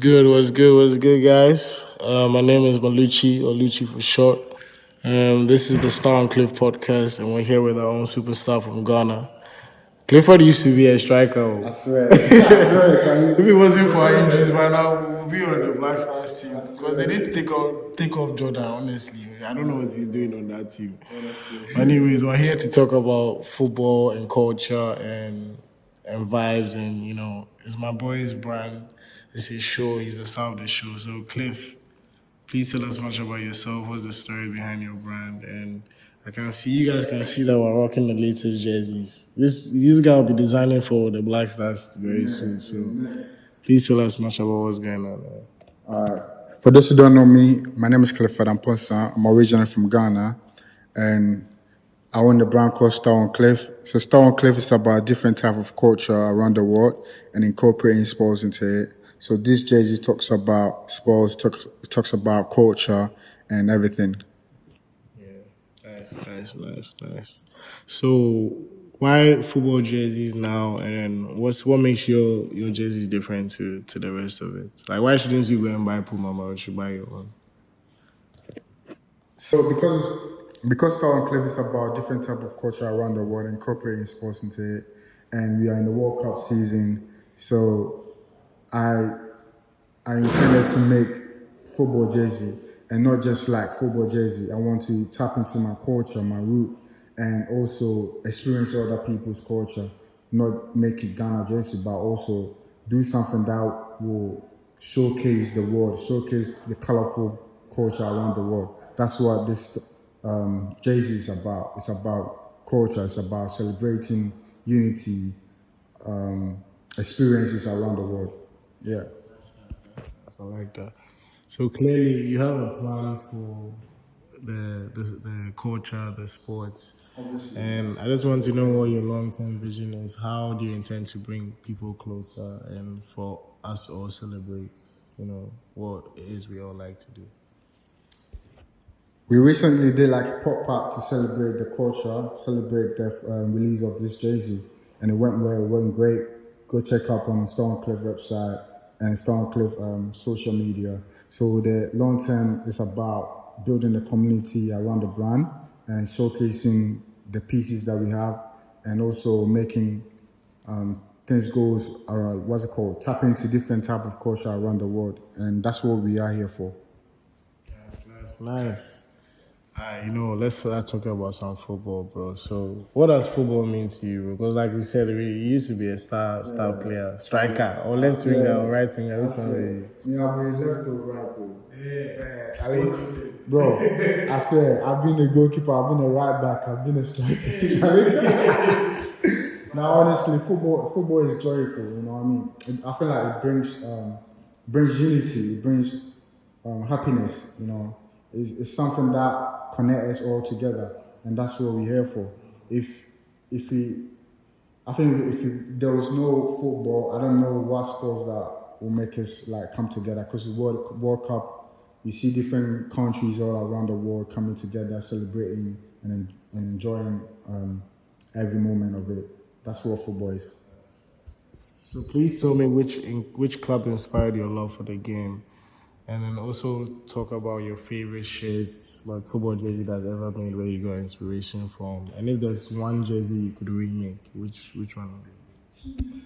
What's good, guys? My name is Malluchi, or Lucci for short. This is the StarOnCliff Podcast, and we're here with our own superstar from Ghana. Clifford used to be a striker. I swear. If it wasn't for our injuries by now, we would be on the Black Stars team. Because they didn't take off Jordan, honestly. I don't know what he's doing on that team. Anyways, we're here to talk about football and culture and vibes, and it's my boy's brand. It's his show. He's the star of the show. So, Cliff, please tell us much about yourself. What's the story behind your brand? And you guys can see that we're rocking the latest jerseys. This guy will be designing for the Black Stars very soon. So, please tell us much about what's going on. For those who don't know me, my name is Clifford Amponsah. I'm originally from Ghana, and I own the brand called StarOnCliff. So StarOnCliff is about a different type of culture around the world and incorporating sports into it. So this jersey talks about sports, talks about culture and everything. Yeah, nice. So why football jerseys now, and what makes your jerseys different to the rest of it? Like, why shouldn't you go and buy Puma, or should buy your own? So because StarOnCliff is about different type of culture around the world, incorporating sports into it, and we are in the World Cup season, so I intended to make football jersey, and not just like football jersey. I want to tap into my culture, my root, and also experience other people's culture. Not make it Ghana jersey, but also do something that will showcase the world, showcase the colorful culture around the world. That's what this jersey is about. It's about culture. It's about celebrating unity, experiences around the world. Yeah. I like that. So clearly, you have a plan for the culture, the sports, Obviously. and I just want to know what your long-term vision is. How do you intend to bring people closer, and for us to all celebrate, what it is we all like to do? We recently did like a pop-up to celebrate the culture, celebrate the release of this jersey, and it went well, it went great. Go check out on the StarOnCliff website and StarOnCliff social media. So the long term is about building the community around the brand and showcasing the pieces that we have, and also making things goes tap into different type of culture around the world, and that's what we are here for. That's nice. Let's start talking about some football, bro. So, what does football mean to you? Because, like we said, you used to be a star player, striker, or left winger, or right winger. Which one are you? Yeah, I've been left or right though. Bro, I swear, I've been a goalkeeper, I've been a right back, I've been a striker. Now, honestly, football is joyful. You know what I mean? I feel like it brings unity, it brings happiness. It's something that connects us all together, and that's what we're here for. If there was no football, I don't know what sports that will make us like come together. Because the World Cup, you see different countries all around the world coming together, celebrating and enjoying every moment of it. That's what football is. So please tell me which club inspired your love for the game, and then also talk about your favorite shirts, like football jersey that's ever made, where you got inspiration from. And if there's one jersey you could remake, which one would it be?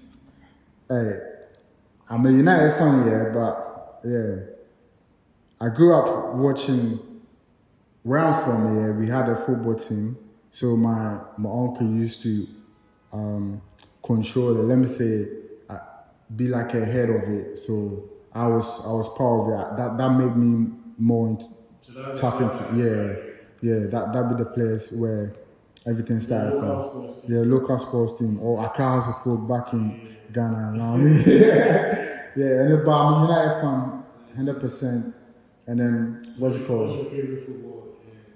Hey, I'm a United fan, but I grew up watching. Where I'm from, we had a football team, so my uncle used to control it. Let me say, be like a head of it. So I was part of it. That made me more tap into. That be the place where everything started from. Local sports team, or Accra House of Food back in Ghana. You know what I mean? But I'm a United fan, 100%. And then what's it called? What's your favorite football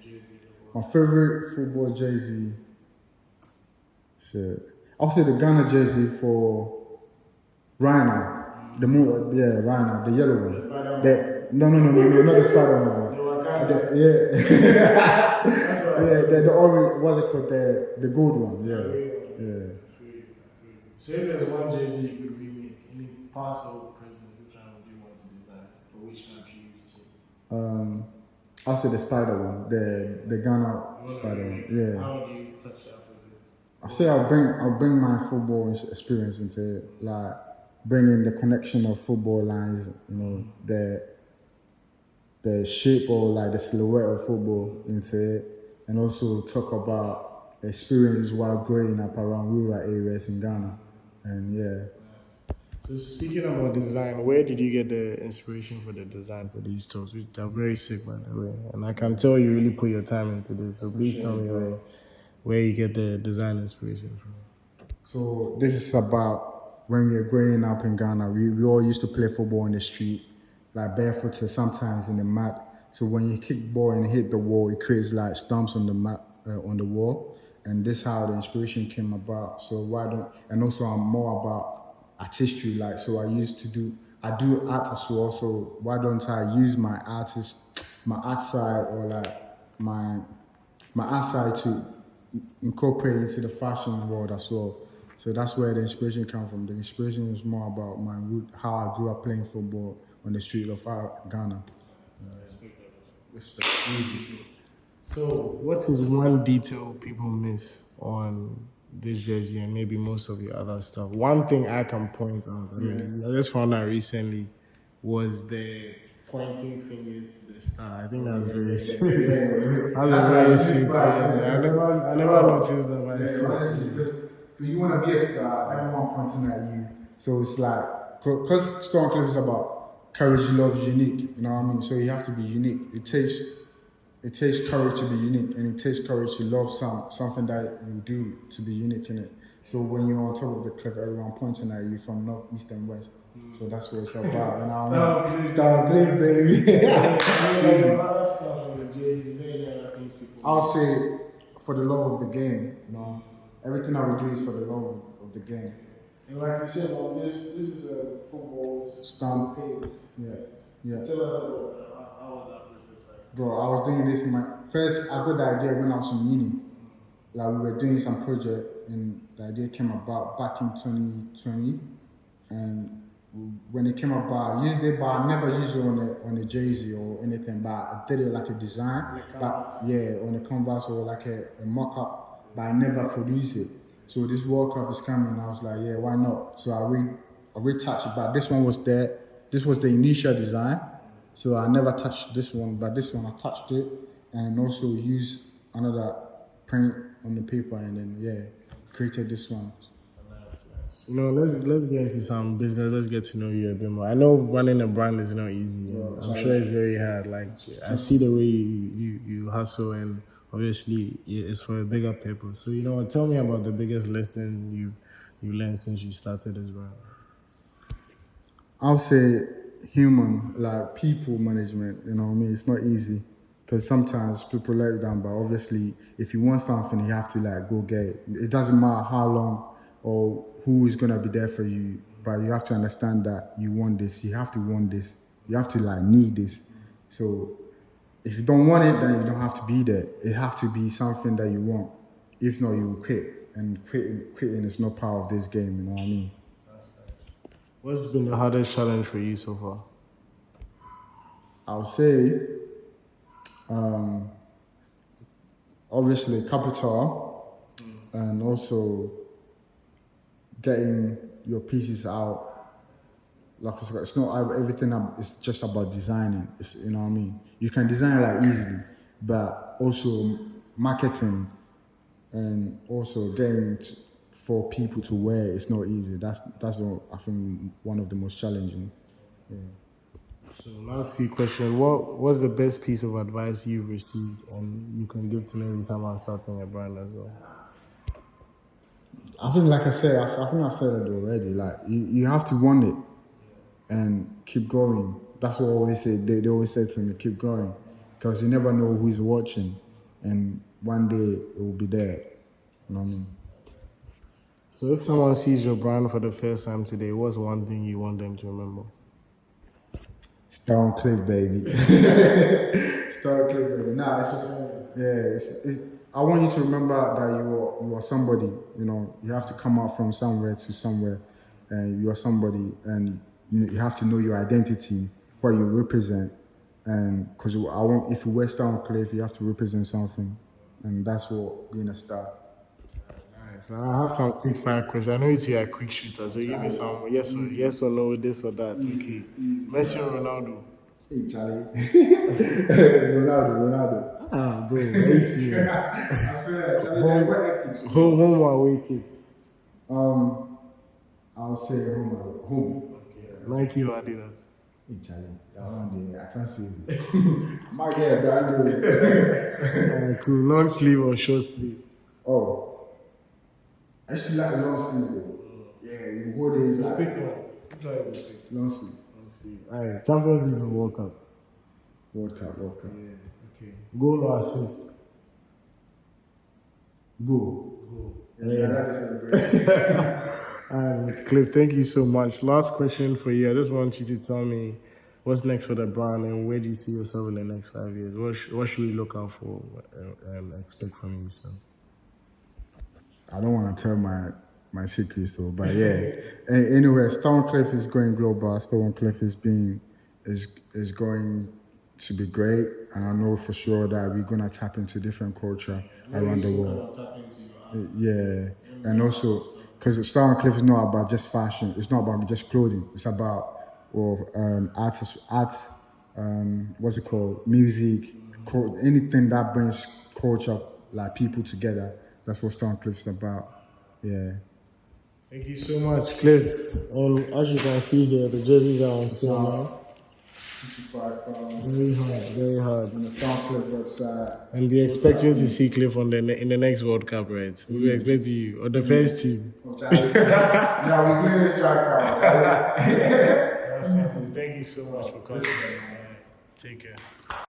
jersey? My favorite football jersey. Shit. I'll say the Ghana jersey for Rhino. Rhino, the yellow one. No, not the spider one. The orange, what's it called? The gold one. Yeah. So if there's one jersey you could remake, any past or present, which one would you want to do? I'll say the spider one, the Ghana spider one. Yeah. How do you touch up a bit? I say I'll bring my football experience into it, like bringing the connection of football lines, you know, the shape or like the silhouette of football into it, and also talk about experiences while growing up around rural areas in Ghana, and yeah. So speaking about design, where did you get the inspiration for the design for these toes? Which are very sick, by the way. And I can tell you really put your time into this. So please tell me where you get the design inspiration from. So this is about when we were growing up in Ghana. We all used to play football on the street, like barefooted, sometimes in the mat. So when you kick ball and hit the wall, it creates like stumps on the mat, on the wall. And this is how the inspiration came about. So and also I'm more about artistry, like, so I do art as well. So why don't I use my art side, or like my art side to incorporate into the fashion world as well. So that's where the inspiration comes from. The inspiration is more about my root, how I grew up playing football on the street of Ghana. Respect. So what is one detail people miss on this jersey and maybe most of your other stuff? One thing I can point out, I just found out recently, was the pointing fingers to the star. I think that's very sick. That's a very sick. I never noticed that myself. You want to be a star, everyone pointing at you. So it's like, because StarOnCliff is about courage, love, unique. You know what I mean? So you have to be unique. It takes courage to be unique, and it takes courage to love something that you do to be unique in it. So when you're on top of the cliff, everyone pointing at you from north, east, and west. So that's what it's about. And StarOnCliff, baby. I'll say for the love of the game. You know, everything that we do is for the love of the game. And like you said, well, this is a football Stamp. Yeah. Tell us about how was that process like? Bro, I was doing this first. I got the idea when I was in uni. Like, we were doing some project, and the idea came about back in 2020. And when it came about, I used it, but I never used it on a jersey or anything. But I did it like a design, on a canvas or like a mock-up. But I never produced it. So this World Cup is coming, and I was like, yeah, why not? So I retouched it, but this one was there. This was the initial design. So I never touched this one, but this one I touched it, and also used another print on the paper, and then created this one. You know, let's get into some business. Let's get to know you a bit more. I know running a brand is not easy. I'm sure it's very hard. Like, I see the way you hustle, and obviously it's for a bigger purpose. So, you know, tell me about the biggest lesson you've learned since you started this brand. I'll say human, like people management. You know what I mean? It's not easy, because sometimes people let you down. But obviously, if you want something, you have to like go get it. It doesn't matter how long or who is gonna be there for you, but you have to understand that you want this. You have to want this. You have to like need this. So if you don't want it, then you don't have to be there. It has to be something that you want. If not, you will quit. And quitting is not part of this game. You know what I mean? What's been the hardest challenge for you so far? I'll say, obviously capital, and also getting your pieces out. Like I said, it's not everything. It's just about designing. You know what I mean? You can design like easily, but also marketing and also getting for people to wear. It's not easy. That's what I think one of the most challenging. Yeah. So last few questions. What's the best piece of advice you've received and you can give to maybe someone starting a brand as well? I think, like I said, I think I said it already. Like, you have to want it and keep going. That's what I always say. They always say to me, keep going, because you never know who's watching, and one day it will be there. You know what I mean? So if someone sees your brand for the first time today, what's one thing you want them to remember? StarOnCliff, baby. StarOnCliff, baby. Nah, I want you to remember that you are somebody. You know, you have to come out from somewhere to somewhere, and you are somebody, and you have to know your identity, what you represent, And because I want, if you wear StarOnCliff, you have to represent something, and that's what being a star. So I have some quick fire questions. I know you are quick shooters, so give me some yes or no, this or that. Okay. Messi or Ronaldo? Hey, Charlie. Ronaldo. Ah, bro, very serious. I swear, Charlie. Home or away kits? I'll say home. Nike or Adidas? Hey, Charlie, that one day, I can't say it. My girl, brand. Cool. Long sleeve or short sleeve? Oh. I actually like long sleeve though. Yeah, you go there, it's like long sleeve. Alright, Champions League or World Cup? World Cup. Yeah, okay. Goal or assist? Go. Yeah. Alright, Cliff, thank you so much. Last question for you. I just want you to tell me what's next for the brand and where do you see yourself in the next 5 years? What should we look out for and expect from you, sir? I don't want to tell my secrets though, but yeah. Anyway, StarOnCliff is going global. StarOnCliff is going to be great, and I know for sure that we're gonna tap into different culture around the world. Yeah, and also because StarOnCliff is not about just fashion. It's not about just clothing. It's about art. What's it called? Music, anything that brings culture, like people together. That's what StarOnCliff is about. Yeah. Thank you so much, Cliff. And as you can see here, the jerseys are on sale now. £55. Very hard. On the StarOnCliff website. And we're expecting to see Cliff in the next World Cup, right? We're expecting you, or the first team. Yeah, we're doing this track. Thank you so much for coming. Take care.